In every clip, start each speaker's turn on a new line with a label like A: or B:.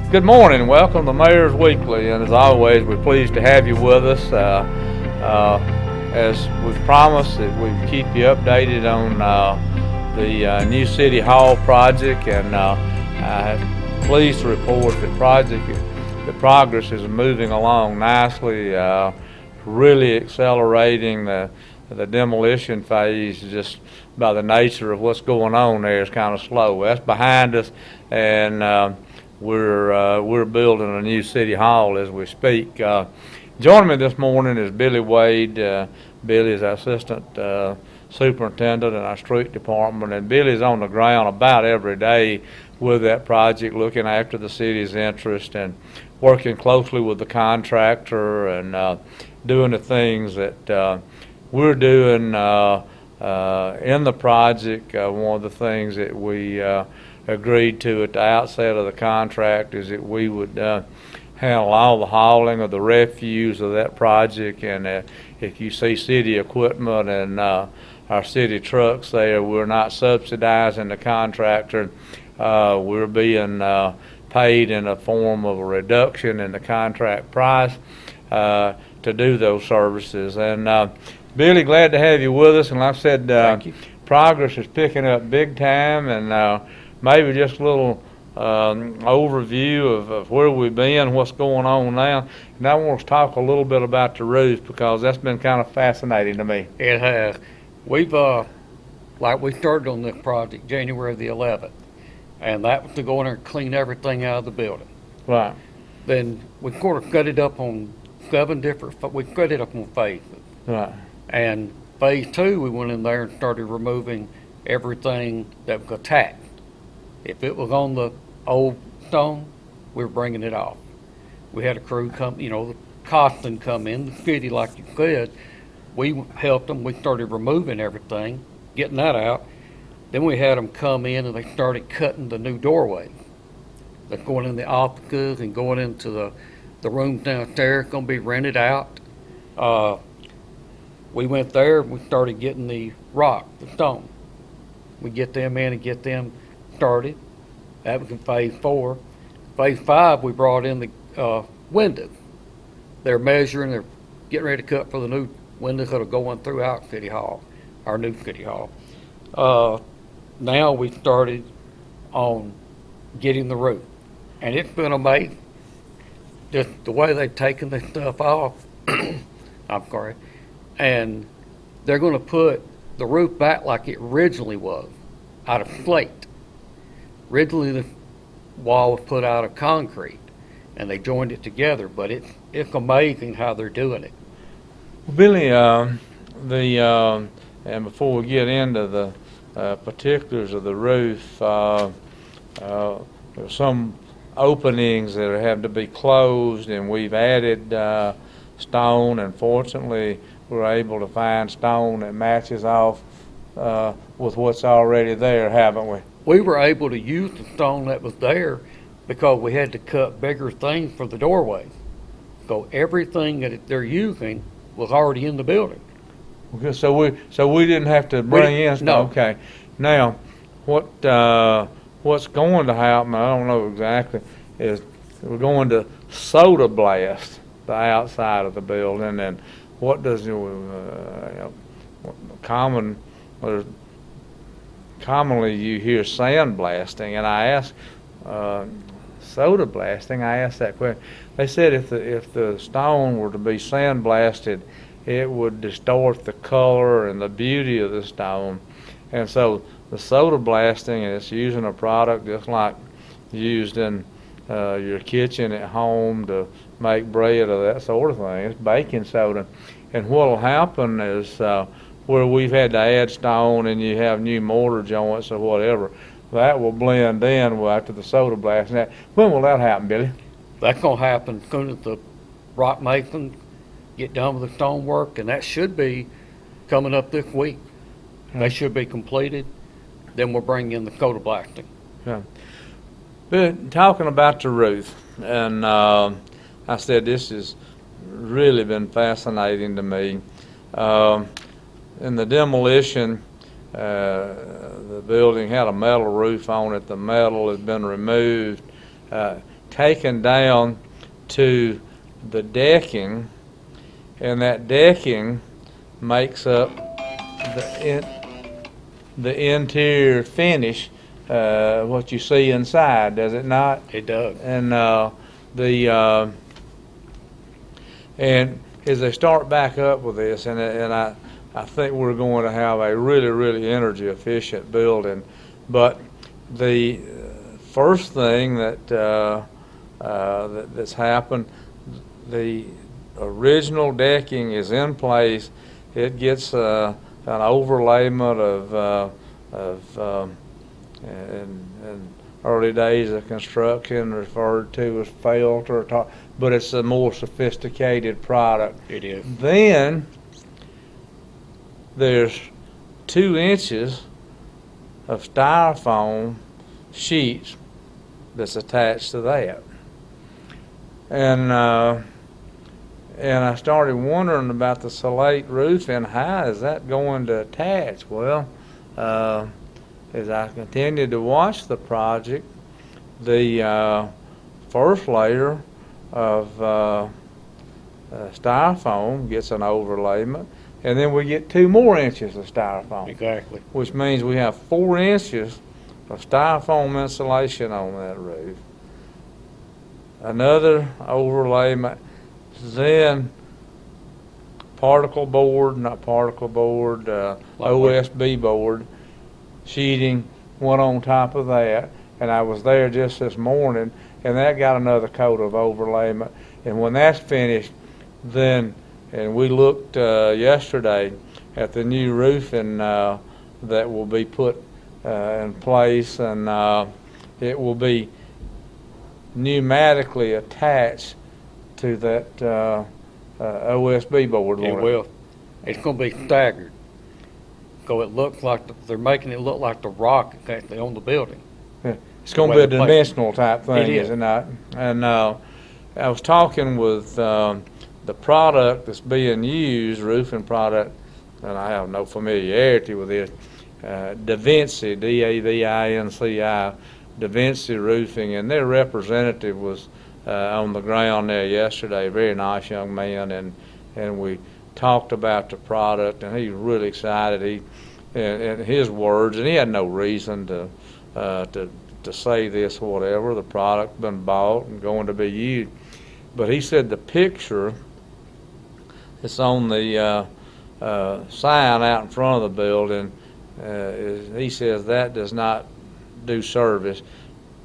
A: Good morning. Welcome to Mayor's Weekly, and as always, we're pleased to have you with us. As we've promised, that we keep you updated on the new City Hall project, and I'm pleased to report the progress is moving along nicely, really accelerating the demolition phase. Just by the nature of what's going on there is kind of slow. That's behind us, and we're building a new city hall as we speak. Joining me this morning is Billy Wade. Billy is our assistant superintendent in our street department, and Billy's on the ground about every day with that project, looking after the city's interest and working closely with the contractor and doing the things that we're doing in the project. One of the things that we agreed to at the outset of the contract is that we would handle all the hauling of the refuse of that project, and if you see city equipment and our city trucks there, we're not subsidizing the contractor. We're being paid in a form of a reduction in the contract price to do those services. And Billy, glad to have you with us, and like I said,
B: Thank you.
A: progress is picking up big time, and maybe just a little overview of where we've been, what's going on now. And I want to talk a little bit about the roof because that's been kind of fascinating to me.
B: It has. We've, we started on this project January the 11th, and that was to go in there and clean everything out of the building.
A: Right.
B: Then we sort of cut it up on we cut it up on phases.
A: Right.
B: And phase two, we went in there and started removing everything that was attached. If it was on the old stone, we were bringing it off. We had a crew come, the Costin come in, the city, like you said. We helped them. We started removing everything, getting that out. Then we had them come in and they started cutting the new doorway. They're going in the offices and going into the rooms downstairs, going to be rented out. We went there and we started getting the rock, the stone. We get them in and get them started. That was in phase 4. Phase 5, we brought in the windows. They're measuring, they're getting ready to cut for the new windows that are going throughout City Hall, our new City Hall. Now we started on getting the roof. And it's been amazing. Just the way they've taken this stuff off. I'm sorry. And they're going to put the roof back like it originally was, out of slate. Originally, the wall was put out of concrete, and they joined it together. But it's amazing how they're doing it.
A: Well, Billy, and before we get into the particulars of the roof, there's some openings that have to be closed, and we've added stone, and fortunately we're able to find stone that matches off with what's already there, haven't we?
B: We were able to use the stone that was there because we had to cut bigger things for the doorways. So everything that they're using was already in the building.
A: Okay, so we didn't have to bring in stone.
B: No.
A: Okay. Now, what's going to happen, I don't know exactly, is we're going to soda blast the outside of the building, and what does commonly you hear sandblasting, and I asked soda blasting. I asked that question. They said if the stone were to be sandblasted, it would distort the color and the beauty of the stone, and so the soda blasting, and it's using a product just like used in your kitchen at home to make bread or that sort of thing. It's baking soda, and what'll happen is where we've had to add stone and you have new mortar joints or whatever, that will blend in after the soda blast. Now, when will that happen, Billy?
B: That's going to happen as soon as the rock masons get done with the stonework, and that should be coming up this week. They should be completed. Then we'll bring in the soda blasting.
A: Yeah. But talking about the roof, and I said this has really been fascinating to me. In the demolition, the building had a metal roof on it. The metal has been removed. taken down to the decking, and that decking makes up the interior finish, what you see inside, does it not?
B: It does.
A: And and as they start back up with this, and I think we're going to have a really, really energy efficient building. But the first thing that's happened, the original decking is in place. It gets an overlayment in early days of construction referred to as felt or top, but it's a more sophisticated product.
B: It is.
A: Then there's 2 inches of styrofoam sheets that's attached to that. And I started wondering about the slate roof and how is that going to attach? Well, as I continued to watch the project, the first layer of styrofoam gets an overlayment, and then we get 2 more inches of styrofoam.
B: Exactly.
A: Which means we have 4 inches of styrofoam insulation on that roof. Another overlayment, then OSB board sheeting went on top of that, and I was there just this morning, and that got another coat of overlayment. And when that's finished, then, and we looked yesterday at the new roofing that will be put in place, and it will be pneumatically attached to that OSB board.
B: It will. It's going to be staggered. So it looks like they're making it look like the rock actually on the building.
A: Yeah. It's going to be a dimensional type thing, is it not? And I was talking with the product that's being used, roofing product, and I have no familiarity with it, DaVinci, D-A-V-I-N-C-I, DaVinci Roofing, and their representative was on the ground there yesterday, a very nice young man, and we talked about the product, and he was really excited. In his words, and he had no reason to say this or whatever, the product been bought and going to be used. But he said the picture that's on the sign out in front of the building, he says that does not do service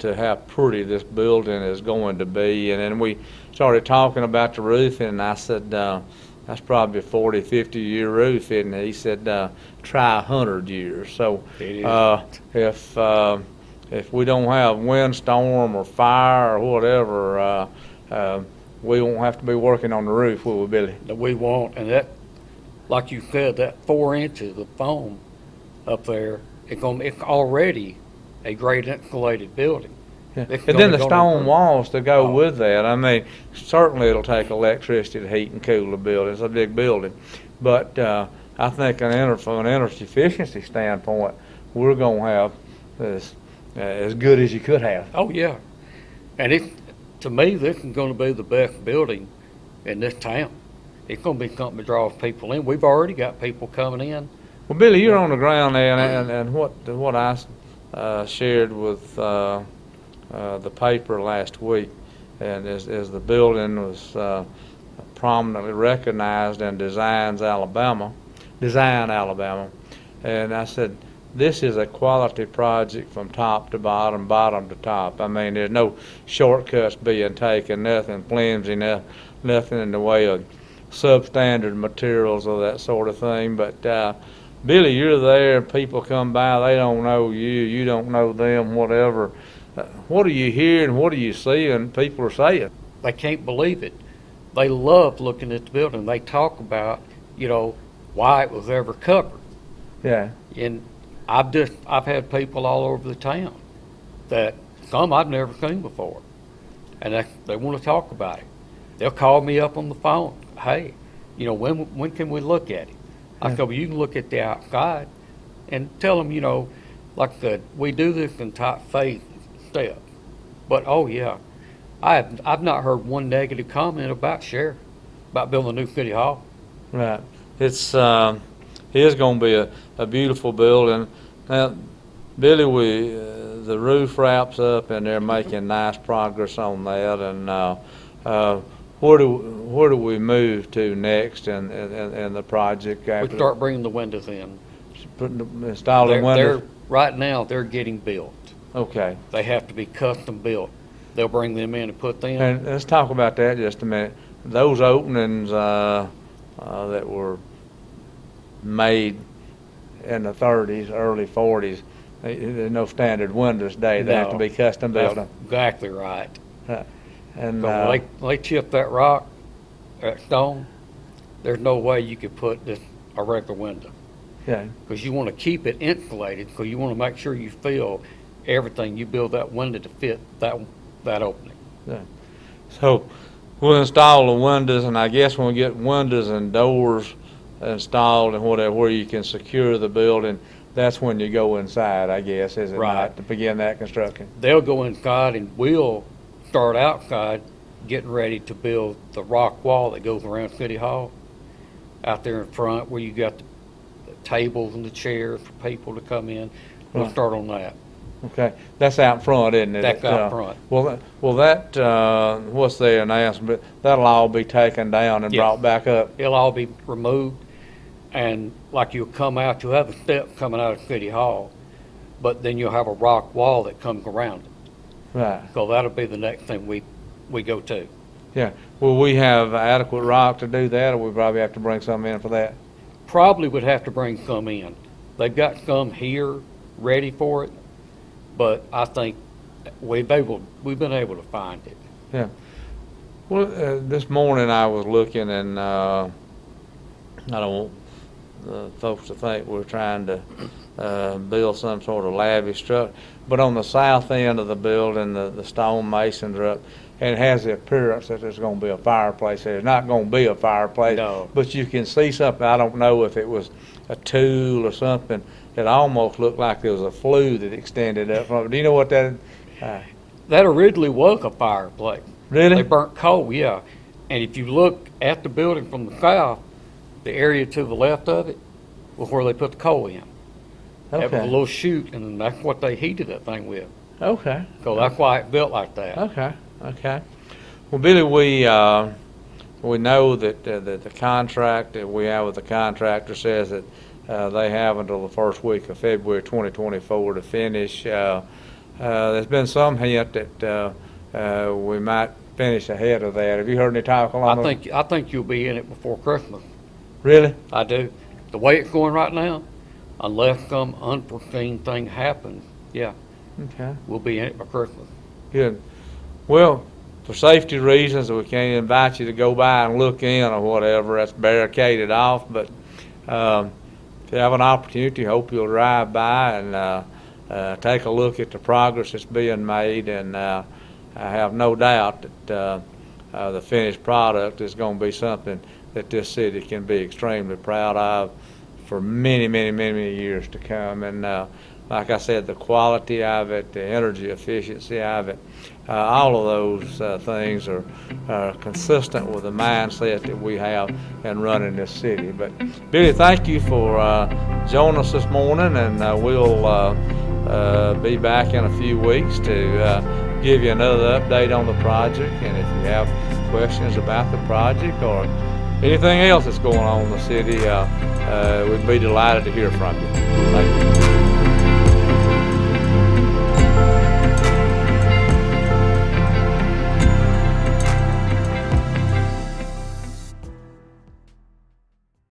A: to how pretty this building is going to be. And then we started talking about the roofing, and I said, that's probably a 40, 50-year roof, isn't it? He said, try 100 years. So if we don't have windstorm or fire or whatever, we won't have to be working on the roof, will we, Billy?
B: That we won't. And that, like you said, that 4 inches of foam up there, it's already a great insulated building.
A: Yeah. And then the stone walls to go with that. I mean, certainly it'll take electricity to heat and cool the building. It's a big building. But I think from an energy efficiency standpoint, we're going to have as good as you could have.
B: Oh, yeah. And to me, this is going to be the best building in this town. It's going to be something that draws people in. We've already got people coming in.
A: Well, Billy, you're on the ground there, and what I shared with the paper last week, and as the building was prominently recognized in Design Alabama, and I said, this is a quality project from top to bottom, bottom to top. I mean, there's no shortcuts being taken, nothing flimsy, nothing in the way of substandard materials or that sort of thing. But Billy, you're there, people come by, they don't know you, you don't know them, whatever. What are you hearing? What are you seeing? People are saying.
B: They can't believe it. They love looking at the building. They talk about, why it was ever covered.
A: Yeah.
B: And I've had people all over the town that some I've never seen before, and they want to talk about it. They'll call me up on the phone. Hey, when can we look at it? I said, well, you can look at the outside and tell them, like I said, we do this in type phase steps. But, oh, yeah, I've not heard one negative comment about sheriff, about building a new city hall.
A: Right. It's it is going to be a beautiful building. Now, Billy, the roof wraps up, and they're making nice progress on that. And where do we move to next in the project?
B: We start bringing the windows in.
A: Installing windows.
B: Right now, they're getting built.
A: Okay.
B: They have to be custom built. They'll bring them in and put them.
A: And let's talk about that just a minute. Those openings that were made in the 30s, early 40s, there's no standard windows today. They have to be custom built.
B: That's exactly right.
A: And
B: when they chip that rock, that stone, there's no way you could put just a regular window.
A: yeah.
B: Because you want to keep it insulated, because you want to make sure you fill everything. You build that window to fit that opening.
A: Yeah. So we'll install the windows, and I guess when we get windows and doors installed and whatever, where you can secure the building, that's when you go inside, I guess, is it
B: Right.
A: not, to begin that construction?
B: They'll go inside, and we'll start outside getting ready to build the rock wall that goes around City Hall out there in front, where you got the tables and the chairs for people to come in. We'll
A: Right.
B: start on that.
A: Okay, that's out front, isn't it?
B: That's out front.
A: Well, that what's the announcement? That'll all be taken down and
B: Yeah.
A: brought back up.
B: It'll all be removed, and like you'll come out, you'll have a step coming out of City Hall, but then you'll have a rock wall that comes around it.
A: Right.
B: So that'll be the next thing we go to.
A: Yeah. Will we have adequate rock to do that, or we probably have to bring some in for that?
B: Probably would have to bring some in. They've got some here ready for it, but I think we've been able to find it.
A: Yeah. Well, this morning I was looking, and I don't want folks to think we're trying to build some sort of lavish structure, but on the south end of the building, the stone masons are up, and it has the appearance that there's going to be a fireplace there. There's not going to be a fireplace,
B: No.
A: but you can see something. I don't know if it was a tool or something. It almost looked like there was a flue that extended up from it. Do you know what that is?
B: That originally was a fireplace.
A: Really?
B: They burnt coal, yeah. And if you look at the building from the south, the area to the left of it was where they put the coal in. That was a
A: Okay.
B: little chute, and that's what they heated that thing with.
A: Okay.
B: So that's why it built like that.
A: Okay. Okay. Well, Billy, we know that the contract that we have with the contractor says that they have until the first week of February 2024 to finish. There's been some hint that we might finish ahead of that. Have you heard any talk along?
B: I think you'll be in it before Christmas.
A: Really?
B: I do. The way it's going right now, unless some unforeseen thing happens, yeah,
A: Okay.
B: we'll be in it by Christmas.
A: Good. Well, for safety reasons, we can't invite you to go by and look in or whatever. That's barricaded off. But if you have an opportunity, hope you'll drive by and take a look at the progress that's being made. And I have no doubt that the finished product is going to be something that this city can be extremely proud of for many, many, many, many years to come. And like I said, the quality of it, the energy efficiency of it, all of those things are consistent with the mindset that we have in running this city. But Billy, thank you for joining us this morning, and we'll be back in a few weeks to give you another update on the project. And if you have questions about the project or anything else that's going on in the city, we'd be delighted to hear from you. Thank you.